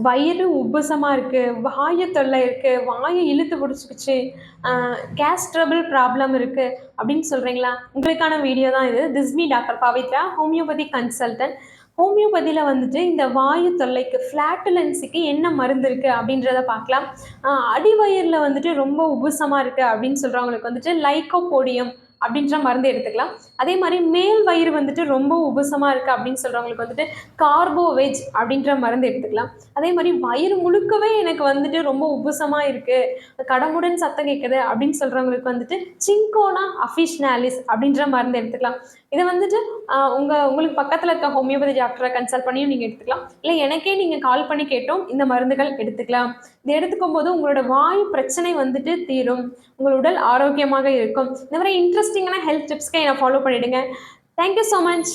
வயிறு உப்புசமா இருக்கு, வாயு தொல்லை இருக்கு, வாயு இழுத்து பிடிச்சுக்கிச்சு, அ கேஸ் ட்ரபிள் ப்ராப்ளம் இருக்கு அப்படின்னு சொல்றீங்களா? உங்களுக்கான வீடியோ தான் இது. This me doctor Pavithra, homeopathy consultant. ஹோமியோபதியில வந்துட்டு இந்த வாயு தொல்லைக்கு, ஃப்ளாட்டுலன்ஸுக்கு என்ன மருந்து இருக்கு அப்படின்றத பார்க்கலாம். அடிவயிறுல வந்துட்டு ரொம்ப உப்புசமா இருக்கு அப்படின்னு சொல்றவங்களுக்கு வந்துட்டு லைக்கோபோடியம் அப்படின்ற மருந்து எடுத்துக்கலாம். அதே மாதிரி மேல் வயிறு வந்துட்டு ரொம்ப உபசமா இருக்கு அப்படின்னு சொல்றவங்களுக்கு வந்துட்டு கார்போவேஜ் அப்படின்ற மருந்து எடுத்துக்கலாம். அதே மாதிரி வயிறு முழுக்கவே எனக்கு வந்துட்டு ரொம்ப உப்புசமா இருக்கு, கடமுடன் சத்தம் கேட்குது அப்படின்னு சொல்றவங்களுக்கு வந்துட்டு சிங்கோனா அஃபிஷ்னாலிஸ் அப்படின்ற மருந்து எடுத்துக்கலாம். இதை வந்துட்டு உங்களுக்கு பக்கத்தில் இருக்க ஹோமியோபதி டாக்டரை கன்சல்ட் பண்ணியும் நீங்கள் எடுத்துக்கலாம். இல்லை எனக்கே நீங்கள் கால் பண்ணி கேட்டோம் இந்த மருந்துகள் எடுத்துக்கலாம். இதை எடுத்துக்கும் போது உங்களோட வாயு பிரச்சனை வந்துட்டு தீரும், உங்கள் உடல் ஆரோக்கியமாக இருக்கும். இந்த மாதிரி இன்ட்ரெஸ்டிங்கான ஹெல்த் டிப்ஸ்க்கு என்னை ஃபாலோ பண்ணிடுங்க. Thank you so much.